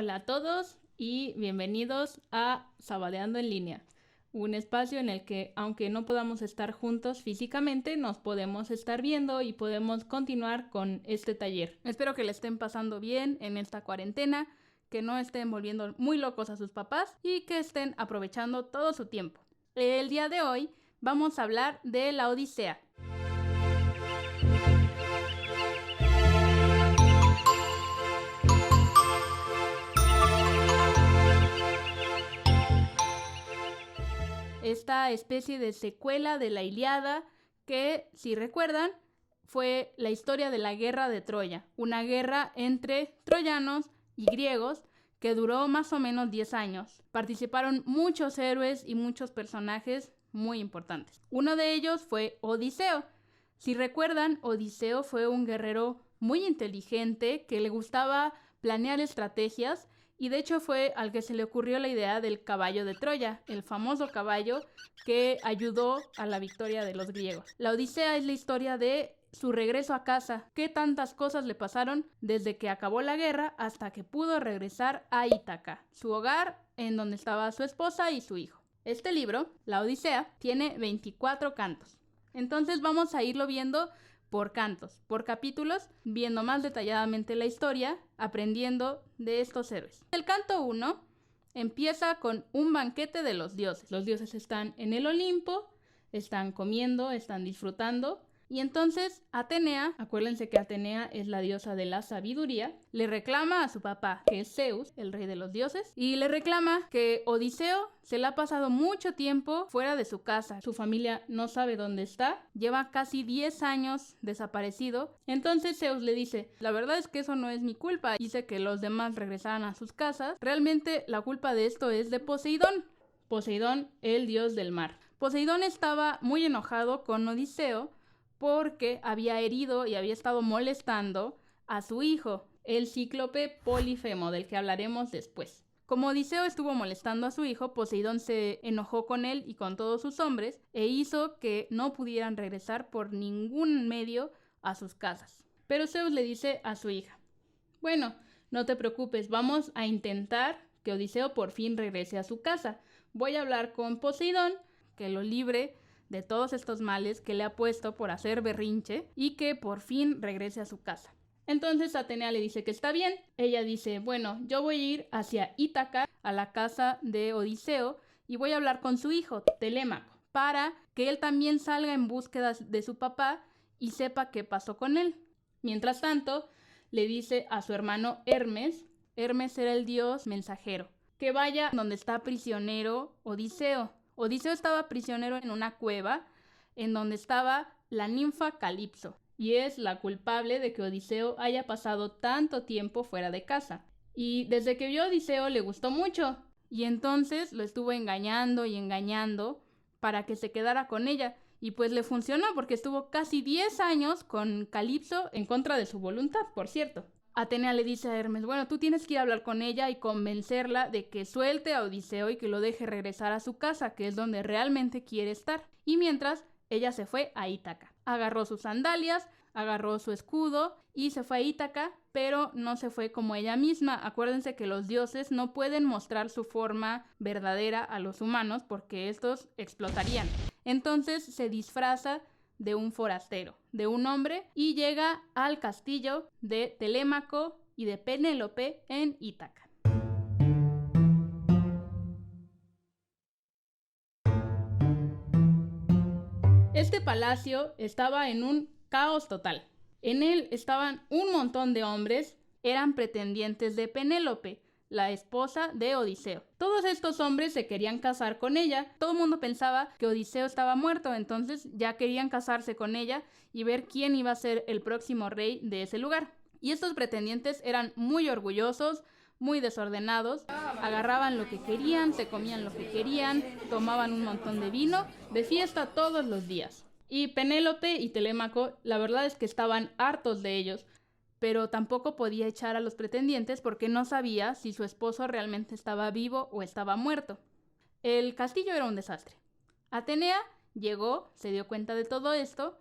Hola a todos y bienvenidos a Sabadeando en Línea, un espacio en el que, aunque no podamos estar juntos físicamente, nos podemos estar viendo y podemos continuar con este taller. Espero que le estén pasando bien en esta cuarentena, que no estén volviendo muy locos a sus papás y que estén aprovechando todo su tiempo. El día de hoy vamos a hablar de la Odisea. Esta especie de secuela de la Ilíada que, si recuerdan, fue la historia de la guerra de Troya, una guerra entre troyanos y griegos que duró más o menos 10 años. Participaron muchos héroes y muchos personajes muy importantes. Uno de ellos fue Odiseo. Si recuerdan, Odiseo fue un guerrero muy inteligente que le gustaba planear estrategias y de hecho fue al que se le ocurrió la idea del caballo de Troya, el famoso caballo que ayudó a la victoria de los griegos. La Odisea es la historia de su regreso a casa, qué tantas cosas le pasaron desde que acabó la guerra hasta que pudo regresar a Ítaca, su hogar en donde estaba su esposa y su hijo. Este libro, La Odisea, tiene 24 cantos. Entonces vamos a irlo viendo por cantos, por capítulos, viendo más detalladamente la historia, aprendiendo de estos héroes. El canto 1 empieza con un banquete de los dioses. Los dioses están en el Olimpo, están comiendo, están disfrutando. Y entonces Atenea, acuérdense que Atenea es la diosa de la sabiduría, le reclama a su papá, que es Zeus, el rey de los dioses, y le reclama que Odiseo se le ha pasado mucho tiempo fuera de su casa. Su familia no sabe dónde está, lleva casi 10 años desaparecido. Entonces Zeus le dice, la verdad es que eso no es mi culpa, hice que los demás regresaran a sus casas. Realmente la culpa de esto es de Poseidón. Poseidón, el dios del mar. Poseidón estaba muy enojado con Odiseo porque había herido y había estado molestando a su hijo, el cíclope Polifemo, del que hablaremos después. Como Odiseo estuvo molestando a su hijo, Poseidón se enojó con él y con todos sus hombres e hizo que no pudieran regresar por ningún medio a sus casas. Pero Zeus le dice a su hija, bueno, no te preocupes, vamos a intentar que Odiseo por fin regrese a su casa. Voy a hablar con Poseidón, que lo libre de todos estos males que le ha puesto por hacer berrinche y que por fin regrese a su casa. Entonces Atenea le dice que está bien. Ella dice, bueno, yo voy a ir hacia Ítaca, a la casa de Odiseo, y voy a hablar con su hijo, Telémaco, para que él también salga en búsqueda de su papá y sepa qué pasó con él. Mientras tanto, le dice a su hermano Hermes era el dios mensajero, que vaya donde está prisionero Odiseo. Odiseo estaba prisionero en una cueva en donde estaba la ninfa Calipso y es la culpable de que Odiseo haya pasado tanto tiempo fuera de casa. Y desde que vio a Odiseo le gustó mucho y entonces lo estuvo engañando y engañando para que se quedara con ella. Y pues le funcionó porque estuvo casi 10 años con Calipso en contra de su voluntad, por cierto. Atenea le dice a Hermes, bueno, tú tienes que ir a hablar con ella y convencerla de que suelte a Odiseo y que lo deje regresar a su casa, que es donde realmente quiere estar. Y mientras, ella se fue a Ítaca. Agarró sus sandalias, agarró su escudo y se fue a Ítaca, pero no se fue como ella misma. Acuérdense que los dioses no pueden mostrar su forma verdadera a los humanos porque estos explotarían. Entonces se disfraza de un forastero, de un hombre, y llega al castillo de Telémaco y de Penélope en Ítaca. Este palacio estaba en un caos total. En él estaban un montón de hombres, eran pretendientes de Penélope, la esposa de Odiseo. Todos estos hombres se querían casar con ella. Todo el mundo pensaba que Odiseo estaba muerto, entonces ya querían casarse con ella y ver quién iba a ser el próximo rey de ese lugar. Y estos pretendientes eran muy orgullosos, muy desordenados, agarraban lo que querían, se comían lo que querían, tomaban un montón de vino, de fiesta todos los días. Y Penélope y Telémaco, la verdad es que estaban hartos de ellos, pero tampoco podía echar a los pretendientes porque no sabía si su esposo realmente estaba vivo o estaba muerto. El castillo era un desastre. Atenea llegó, se dio cuenta de todo esto,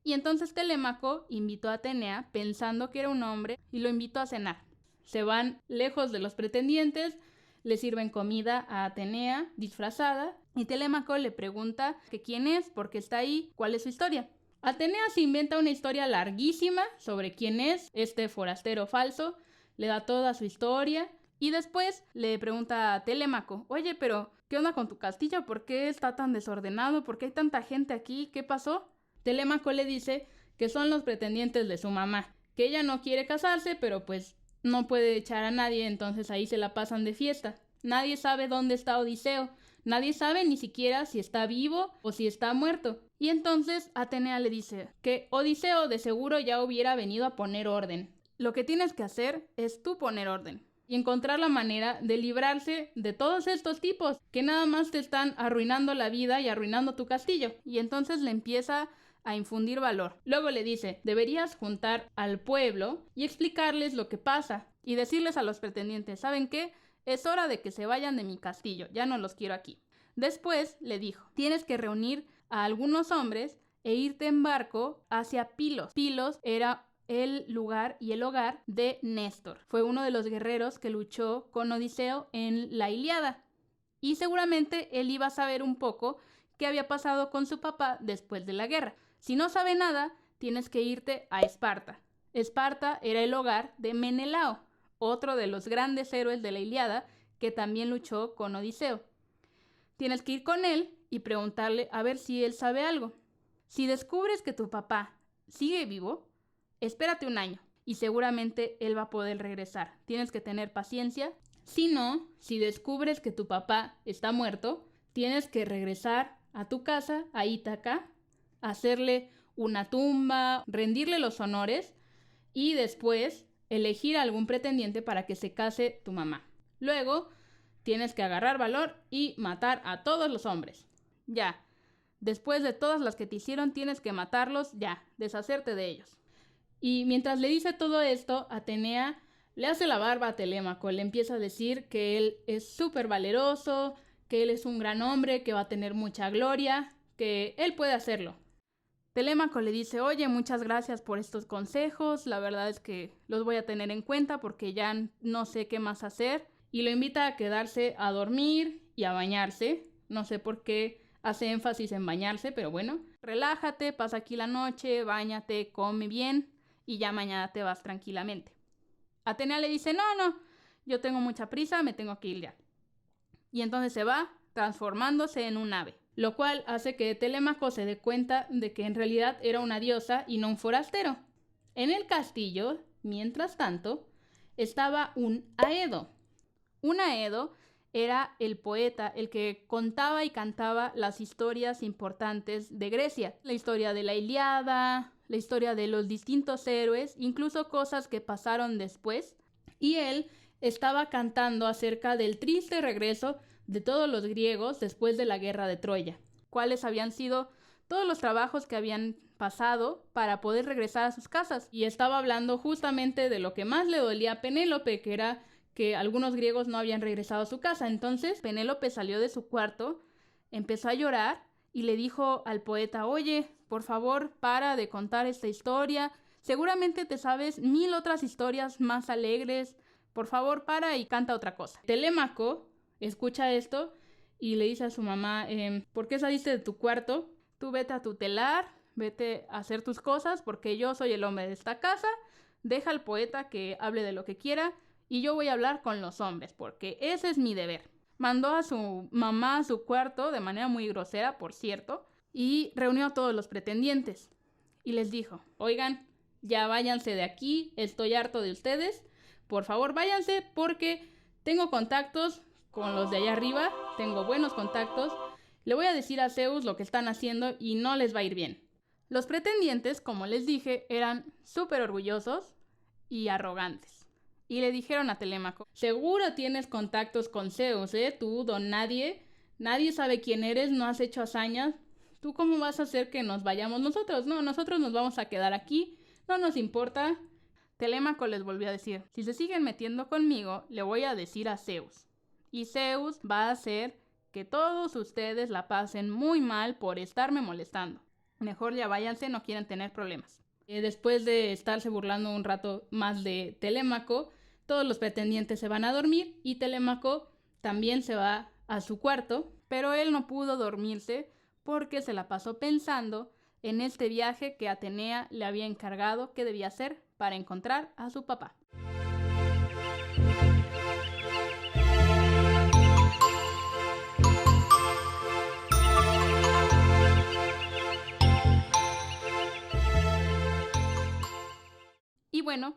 y entonces Telémaco invitó a Atenea pensando que era un hombre y lo invitó a cenar. se van lejos de los pretendientes, le sirven comida a Atenea disfrazada y Telémaco le pregunta que quién es, por qué está ahí, cuál es su historia. Atenea se inventa una historia larguísima sobre quién es este forastero falso, le da toda su historia y después le pregunta a Telémaco, oye, pero ¿qué onda con tu castillo? ¿Por qué está tan desordenado? ¿Por qué hay tanta gente aquí? ¿Qué pasó? Telémaco le dice que son los pretendientes de su mamá, que ella no quiere casarse, pero pues no puede echar a nadie, entonces ahí se la pasan de fiesta. Nadie sabe dónde está Odiseo, nadie sabe ni siquiera si está vivo o si está muerto. Y entonces Atenea le dice que Odiseo de seguro ya hubiera venido a poner orden. Lo que tienes que hacer es tú poner orden y encontrar la manera de librarse de todos estos tipos que nada más te están arruinando la vida y arruinando tu castillo. Y entonces le empieza a infundir valor. Luego le dice, deberías juntar al pueblo y explicarles lo que pasa y decirles a los pretendientes, ¿saben qué? Es hora de que se vayan de mi castillo, ya no los quiero aquí. Después le dijo, tienes que reunir a algunos hombres e irte en barco hacia Pilos. Pilos era el lugar y el hogar de Néstor. Fue uno de los guerreros que luchó con Odiseo en la Ilíada. Y seguramente él iba a saber un poco qué había pasado con su papá después de la guerra. Si no sabe nada, tienes que irte a Esparta. Esparta era el hogar de Menelao, otro de los grandes héroes de la Ilíada que también luchó con Odiseo. Tienes que ir con él y preguntarle a ver si él sabe algo. Si descubres que tu papá sigue vivo, espérate un año y seguramente él va a poder regresar. Tienes que tener paciencia. Si no, si descubres que tu papá está muerto, tienes que regresar a tu casa, a Ítaca, hacerle una tumba, rendirle los honores y después elegir a algún pretendiente para que se case tu mamá. Luego, tienes que agarrar valor y matar a todos los hombres. Ya. Después de todas las que te hicieron, tienes que matarlos ya, deshacerte de ellos. Y mientras le dice todo esto, Atenea le hace la barba a Telémaco, le empieza a decir que él es súper valeroso, que él es un gran hombre, que va a tener mucha gloria, que él puede hacerlo. Telémaco le dice, oye, muchas gracias por estos consejos, la verdad es que los voy a tener en cuenta porque ya no sé qué más hacer. Y lo invita a quedarse a dormir y a bañarse. No sé por qué hace énfasis en bañarse, pero bueno. Relájate, pasa aquí la noche, báñate, come bien y ya mañana te vas tranquilamente. Atenea le dice, no, yo tengo mucha prisa, me tengo que ir ya. Y entonces se va transformándose en un ave, lo cual hace que Telémaco se dé cuenta de que en realidad era una diosa y no un forastero. En el castillo, mientras tanto, estaba un Aedo. Un Aedo era el poeta, el que contaba y cantaba las historias importantes de Grecia. La historia de la Ilíada, la historia de los distintos héroes, incluso cosas que pasaron después. Y él estaba cantando acerca del triste regreso de todos los griegos después de la guerra de Troya, cuáles habían sido todos los trabajos que habían pasado para poder regresar a sus casas. Y estaba hablando justamente de lo que más le dolía a Penélope, que era que algunos griegos no habían regresado a su casa. Entonces Penélope salió de su cuarto, empezó a llorar y le dijo al poeta, oye, por favor, para de contar esta historia. Seguramente te sabes 1000 otras historias más alegres. Por favor, para y canta otra cosa. Telémaco escucha esto y le dice a su mamá, ¿por qué saliste de tu cuarto? Tú vete a tutelar, vete a hacer tus cosas porque yo soy el hombre de esta casa. Deja al poeta que hable de lo que quiera y yo voy a hablar con los hombres porque ese es mi deber. Mandó a su mamá a su cuarto de manera muy grosera, por cierto, y reunió a todos los pretendientes y les dijo, oigan, ya váyanse de aquí, estoy harto de ustedes, por favor váyanse porque tengo contactos con los de allá arriba, tengo buenos contactos, le voy a decir a Zeus lo que están haciendo y no les va a ir bien. Los pretendientes, como les dije, eran súper orgullosos y arrogantes. Y le dijeron a Telémaco, seguro tienes contactos con Zeus, tú, don nadie sabe quién eres, no has hecho hazañas, ¿tú cómo vas a hacer que nos vayamos nosotros? No, nosotros nos vamos a quedar aquí, no nos importa. Telémaco les volvió a decir, si se siguen metiendo conmigo, le voy a decir a Zeus. Y Zeus va a hacer que todos ustedes la pasen muy mal por estarme molestando. Mejor ya váyanse, no quieren tener problemas. Después de estarse burlando un rato más de Telémaco, Todos los pretendientes se van a dormir y Telémaco también se va a su cuarto, pero él no pudo dormirse porque se la pasó pensando en este viaje que Atenea le había encargado que debía hacer para encontrar a su papá. Y bueno,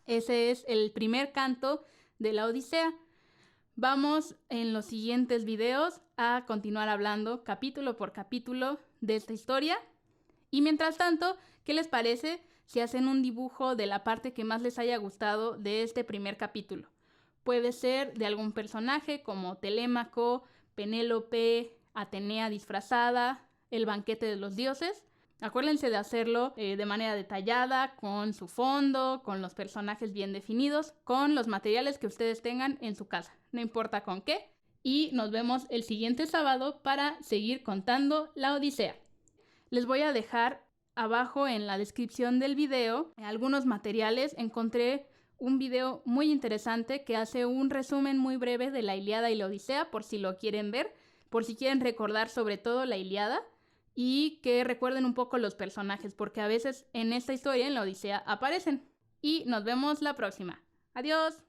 ese es el primer canto de la Odisea. Vamos en los siguientes videos a continuar hablando capítulo por capítulo de esta historia. Y mientras tanto, ¿qué les parece si hacen un dibujo de la parte que más les haya gustado de este primer capítulo? Puede ser de algún personaje como Telémaco, Penélope, Atenea disfrazada, el banquete de los dioses. Acuérdense de hacerlo de manera detallada, con su fondo, con los personajes bien definidos, con los materiales que ustedes tengan en su casa, no importa con qué. Y nos vemos el siguiente sábado para seguir contando la Odisea. Les voy a dejar abajo en la descripción del video algunos materiales. Encontré un video muy interesante que hace un resumen muy breve de la Ilíada y la Odisea, por si lo quieren ver, por si quieren recordar sobre todo la Ilíada y que recuerden un poco los personajes, porque a veces en esta historia, en la Odisea, aparecen. Y nos vemos la próxima. ¡Adiós!